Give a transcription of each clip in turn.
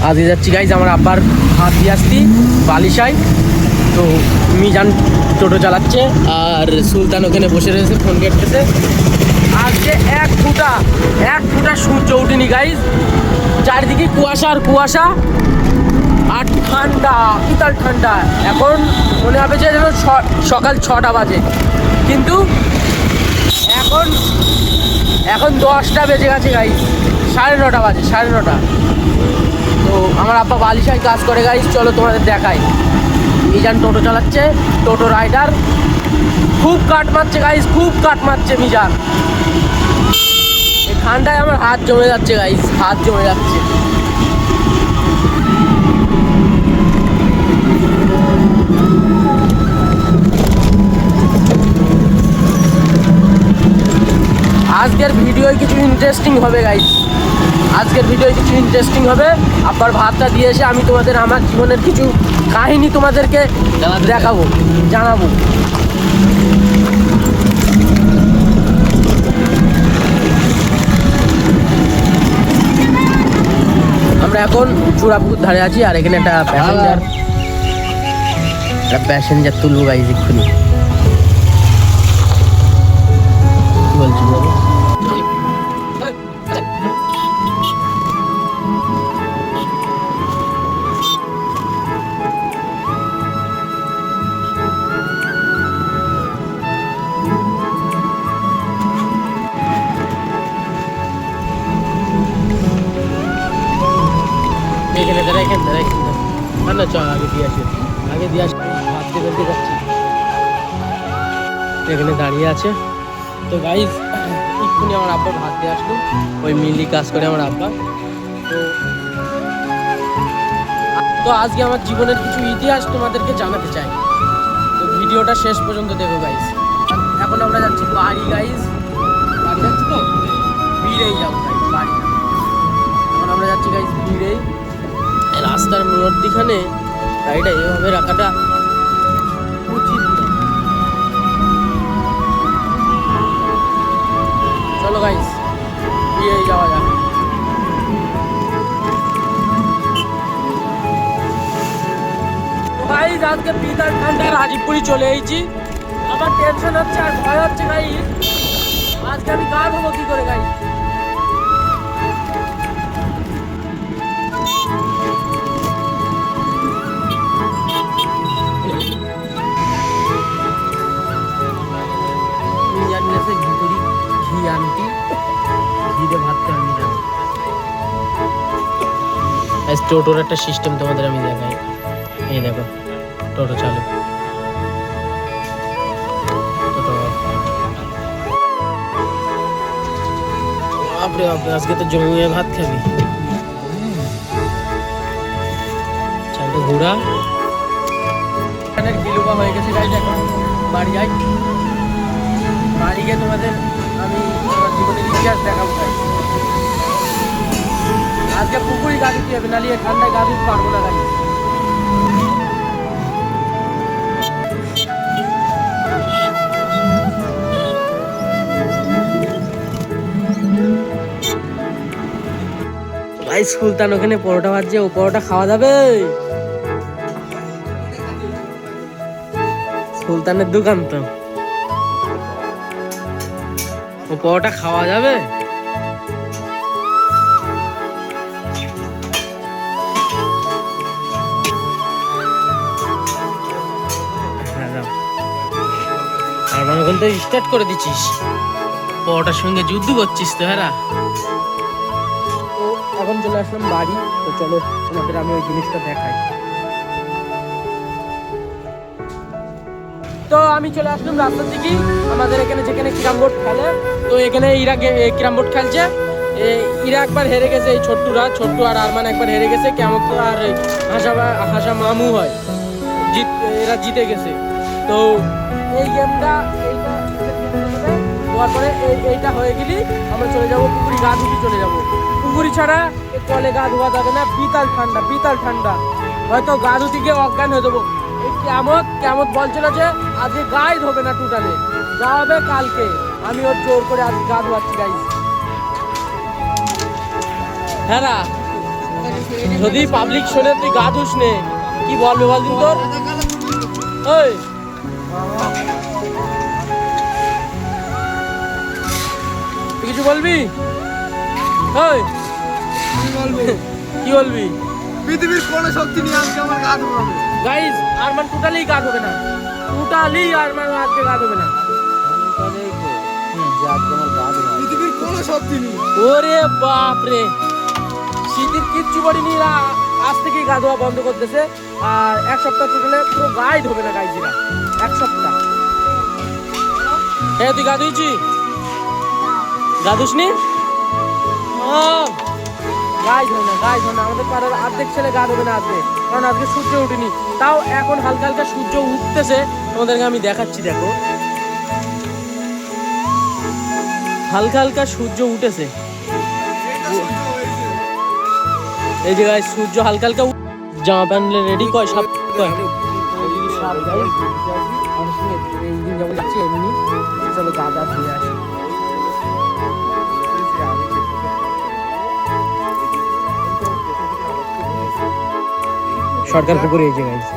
আজকে যাচ্ছি গাইজ আমার আব্বার হাত দিয়ে আসতি বালিশাই। তো মিজান টোটো চালাচ্ছে আর সুলতান ওখানে বসে রয়েছে ফোন ঘেঁটতেছে। আজকে এক ফুটা সূর্য উঠেনি গাইজ, চারিদিকে কুয়াশা আর কুয়াশা আর ঠান্ডা, বিশাল ঠান্ডা। এখন মনে হবে যে যেন সকাল 6টা বাজে, কিন্তু এখন 10টা বেজে গেছে গাইজ, 9:30 বাজে, 9:30। তো আমার আব্বা বালিশায় কাজ করে গাইজ, চলো তোমাদের দেখাই। মিজান টোটো চালাচ্ছে, টোটো রাইডার, খুব কাট মারছে গাইজ, খুব কাট মারছে মিজান। এই ঠান্ডায় আমার হাত জমে যাচ্ছে গাইজ, হাত জমে যাচ্ছে। আজকের ভিডিওয় কিছু ইন্টারেস্টিং হবে গাইজ, আজকের ভিডিওয় কিছু ইন্টারেস্টিং হবে। আব্বার ভাতটা দিয়ে এসে আমি তোমাদের আমার জীবনের কিছু কাহিনী তোমাদেরকে দেখাবো, জানাবো। আমরা এখন চূড়াপুকুর ধারে আছি আর এখানে একটা প্যাসেঞ্জার তুলবো গাইজ এক্ষুনি। কি বলছি বলো? না চল আগে দিয়ে আসি, ভাত দিয়ে যাচ্ছি। এখানে দাঁড়িয়ে আছে। তো গাইজ এক্ষুনি আমার আব্বার ভাত দিয়ে আসলো, ওই মিলি কাজ করে আমার আব্বা। তো আজকে আমার জীবনের কিছু ইতিহাস তোমাদেরকে জানাতে চাই, তো ভিডিওটা শেষ পর্যন্ত দেখো গাইজ। এখন আমরা যাচ্ছি বাড়ি গাইজ, বাড়ি যাচ্ছি তো ভিড়েই যাবো গাইজ, বাড়ি এখন আমরা যাচ্ছি গাইজ ভিড়েই। রাস্তার মধ্যখানে গাড়িটা এভাবে রাখাটা উচিত না। চলো গাইস বিয়ে যাওয়া যাক। গাইস আজকে বিকাল ঠান্ডার হাজিপুরি চলে এসেছি। আমার টেনশন হচ্ছে আর ভয় হচ্ছে গাইস, আজকে আমি গা ধোবো কি করে গাইস। টোটোর একটা সিস্টেম তোমাদের আমি দেখাই। এই দেখো টোটো চালু, বাপরে বাপরে আজকে তো জমিয়ে ভাত খাবি। চালু ঘোড়া বিলুপা হয়ে গেছে গাইজ। এখন বাড়ি যাই, বাড়ি গিয়ে তোমাদের আমি আমার জীবনের ইতিহাস দেখাবো। আজকে পুকুরি গা দিতে হবে, নালিয়ে ঠান্ডায় গা দিতে পারবো না গাড়ি। ভাই সুলতান ওখানে পরোটা ভাজছে, ও পরোটা খাওয়া যাবে? সুলতানের দোকান তো, ও পরোটা খাওয়া যাবে? এখন তো স্টার্ট করে দিচ্ছিস, পরোটার সঙ্গে যুদ্ধ করছিস তো। হ্যাঁ তো এখন চলে আসলাম বাড়ি, তো চলো তোমাদের আমি ওই জিনিসটা দেখাই। তো আমি চলে আসলাম রাস্তার দিকে, আমাদের এখানে যেখানে ক্যারাম বোর্ড খেলে, তো এখানে ইরা ক্যারাম বোর্ড খেলছে। ইরা একবার হেরে গেছে, এই ছোট্টু আর আরমান একবার হেরে গেছে। কেমন তো আর হাসা মামু হয়, এরা জিতে গেছে। তো এই গেমটা হওয়ার পরে এইটা হয়ে গেলি আমরা চলে যাবো পুকুরি, গা ধুতে চলে যাবো। পুকুরি ছাড়া কলে গা ধোয়া যাবে না, বিকাল ঠান্ডা, হয়তো গা ধুতে গিয়ে অজ্ঞান হয়ে যাবো। কেমন বলছিল যে আজকে গায়ে ধোবে না, টোটালে যা হবে কালকে। আমি ওর জোর করে আজকে গা ধোয়াচ্ছি গাইস। হ্যাঁ যদি পাবলিক শোনে তুই গা ধুস নে, কি বলবে বলদিন তোর? ওই তুই কিছু বলবি? ওই কি বলবি? পৃথিবীর কোনো শক্তি নেই আজকে আমার গা ধোবে। গাইস আরমান টোটালি গা ধোবে না, টোটালি আরমান আজকে গা ধোবে না। পৃথিবীর কোনো শক্তি নেই। ওরে বাপ রে, শীতের কিচ্ছু পড়িনি, আজ থেকেই গা ধোয়া বন্ধ করতেছে। আর এক সপ্তাহ টোটালে পুরো গায়ে ধোবে না গাইজিরা, এক সপ্তাহ। হ্যাঁ তুই গা ধুইছি? গা ধুসনি? গায়ে ধোয় না, গায়ে ধোয় না। আমাদের পাড়ার অর্ধেক ছেলে গা ধোবে না আজকে, কারণ আজকে সূর্য উঠেনি। তাও এখন হালকা হালকা সূর্য উঠতেছে, তোমাদেরকে আমি দেখাচ্ছি। দেখো হালকা হালকা সূর্য উঠেছে, এই যে গাইস সূর্য হালকা হালকা। জামা প্যান্ট রেডি কয়, সব কয় এইদিন যেমন যাচ্ছি এমনি চলো গা গা ধুয়ে আসি। সরকার পুকুরে এই যে গাইস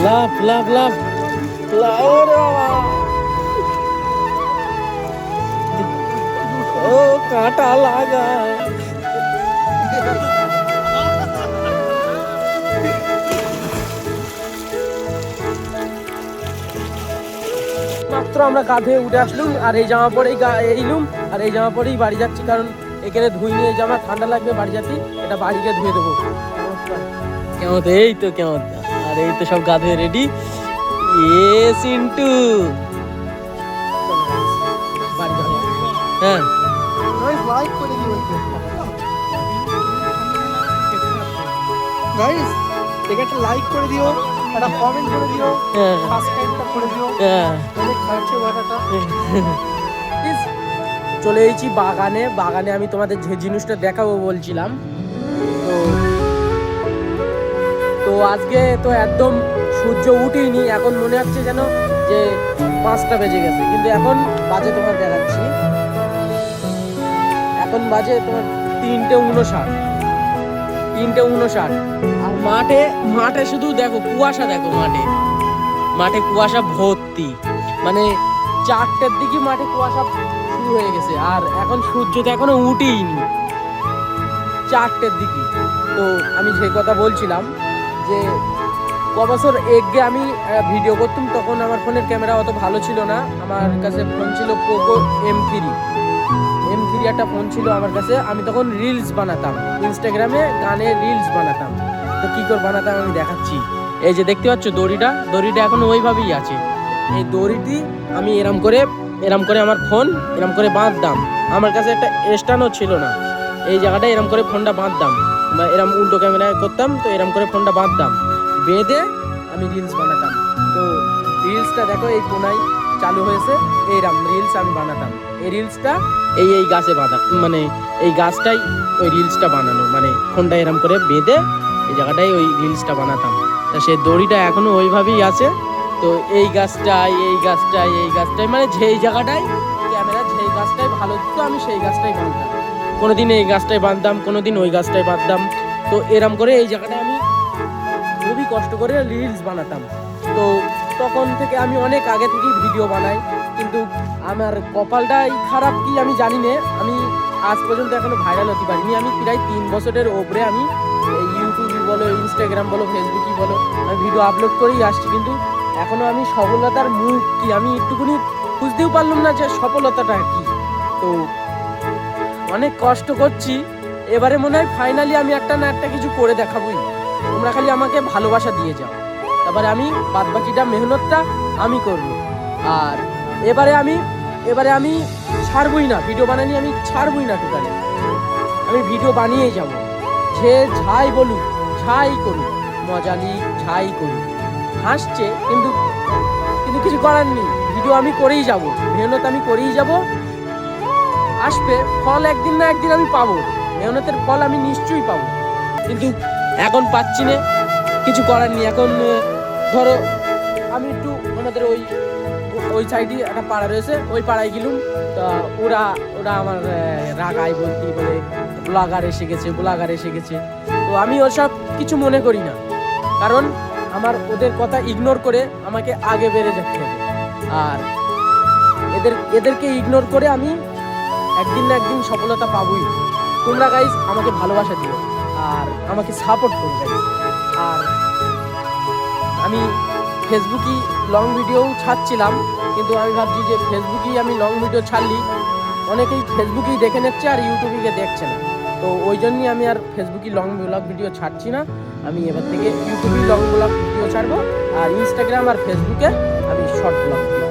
লাভ লাভ লাভ ও কাঁটা লাগা। মাত্র আমরা গা ধুয়ে উঠে আসলুম, আর এই জামা পরেই এইলুম, আর এই জামা পরেই বাড়ি যাচ্ছি, কারণ এখানে ধুই নিয়ে জামা ঠান্ডা লাগবে বাড়ি যাচ্ছি, এটা বাড়ি গিয়ে ধুয়ে দেবো। কেমন? এই তো কেমন, আর এই তো সব গা ধুয়ে রেডি। এ সিন্টু হ্যাঁ লাইক করে দিও গাইস, এটা একটা লাইক করে দিও, একটা কমেন্ট করে দিও, সাবস্ক্রাইবটা করে দিও। তাহলে খাচ্ছে বাটাটা। চলে এসেছি বাগানে। বাগানে আমি তোমাদের যে জিনিসটা দেখাবো বলছিলাম, তো আজকে তো একদম সূর্য উঠেনি, এখন মনে হচ্ছে যেন যে 5টা বেজে গেছে, কিন্তু এখন বাজে তোমার দেখাচ্ছি, এখন বাজে তোমার 3:59। আর মাঠে শুধু দেখো কুয়াশা, দেখো মাঠে কুয়াশা ভর্তি, মানে 4টের দিকে মাঠে কুয়াশা শুরু হয়ে গেছে, আর এখন সূর্য তো এখনো উঠেইনি 4টের দিকে। তো আমি যে কথা বলছিলাম যে কবছর এগে আমি ভিডিও করতাম, তখন আমার ফোনের ক্যামেরা অত ভালো ছিল না, আমার কাছে ফোন ছিল পোকো M3 একটা ফোন ছিল আমার কাছে। আমি তখন রিলস বানাতাম, ইনস্টাগ্রামে গানের রিলস বানাতাম। তো কি করে বানাতাম আমি দেখাচ্ছি। এই যে দেখতে পাচ্ছ দড়িটা এখন ওইভাবেই আছে। এই দড়িটি আমি এরম করে আমার ফোন এরম করে বাঁধতাম, আমার কাছে একটা স্ট্যান্ডও ছিল না, এই জায়গাটায় এরম করে ফোনটা বাঁধতাম, বা এরম উল্টো ক্যামেরা করতাম, তো এরম করে ফোনটা বাঁধতাম, বেঁধে আমি রিলস বানাতাম। তো রিলসটা দেখো এই কোনায় চালু হয়েছে, এইরকম রিলস আমি বানাতাম। এই রিলসটা এই গাছে বাঁধা, মানে এই গাছটাই ওই রিলসটা বানানো, মানে ফোনটা এরম করে বেঁধে এই জায়গাটায় ওই রিলসটা বানাতাম। তা সেই দড়িটা এখনো ওইভাবেই আছে। তো এই গাছটাই মানে যেই জায়গাটায় ক্যামেরা যেই গাছটাই ভালো দিত আমি সেই গাছটাই বাঁধতাম, কোনোদিন এই গাছটাই বাঁধতাম, কোনোদিন ওই গাছটাই বাঁধতাম। তো এরম করে এই জায়গাটায় আমি খুবই কষ্ট করে রিলস বানাতাম। তো তখন থেকে আমি অনেক আগে থেকেই ভিডিও বানাই, কিন্তু আমার কপালটাই খারাপ কি আমি জানি না, আমি আজ পর্যন্ত এখনো ভাইরাল হতে পারিনি। আমি প্রায় 3 বছরের ওপরে আমি ইউটিউবই বলো, ইনস্টাগ্রাম বলো, ফেসবুকই বলো, আমি ভিডিও আপলোড করেই আসছি, কিন্তু এখনো আমি সফলতার মুখ কি আমি একটুকুনি বুঝতেও পারলাম না যে সফলতাটা কি। তো অনেক কষ্ট করছি, এবারে মনে হয় ফাইনালি আমি একটা না একটা কিছু করে দেখাবোই। তোমরা খালি আমাকে ভালোবাসা দিয়ে যাও, তারপরে আমি বাদবাকিটা মেহনতটা আমি করব। আর এবারে আমি ছাড়বই না, ভিডিও বানানি আমি ছাড়বই না, টোটালি আমি ভিডিও বানিয়েই যাব। যে যাই বলুক, যাই করুক, মজা নিক, যাই করুক, হাসছে, কিন্তু কিন্তু কিছু করার নেই, ভিডিও আমি করেই যাব, মেহনত আমি করেই যাব, আসবে ফল একদিন না একদিন আমি পাবো, মেহনতের ফল আমি নিশ্চয়ই পাবো, কিন্তু এখন পাচ্ছি না, কিছু করার নেই। এখন ধরো আমি একটু আমাদের ওই সাইডে একটা পাড়া রয়েছে, ওই পাড়ায় গেলুম, তা ওরা আমার রাগায় বলতে বলে ব্লগার এসে গেছে। তো আমি ওসব কিছু মনে করি না, কারণ আমার ওদের কথা ইগনোর করে আমাকে আগে বেড়ে যেতে হবে, আর এদেরকে ইগনোর করে আমি একদিন না একদিন সফলতা পাবোই। তোমরা গাইজ আমাকে ভালোবাসা দিও আর আমাকে সাপোর্ট করো গাইজ। আর আমি ফেসবুকে লং ভিডিও ছাড়ছিলাম, কিন্তু আমি ভাবছি যে ফেসবুকেই আমি লং ভিডিও ছাড়লি অনেকেই ফেসবুকেই দেখে নিচ্ছে আর ইউটিউবে দেখছে না, তো ওই জন্যই আমি আর ফেসবুকে লং ব্লগ ভিডিও ছাড়ছি না। আমি এবার থেকে ইউটিউবে লং ব্লগ ভিডিও ছাড়বো, আর ইনস্টাগ্রাম আর ফেসবুকে আমি শর্ট ব্লগ ভিডিও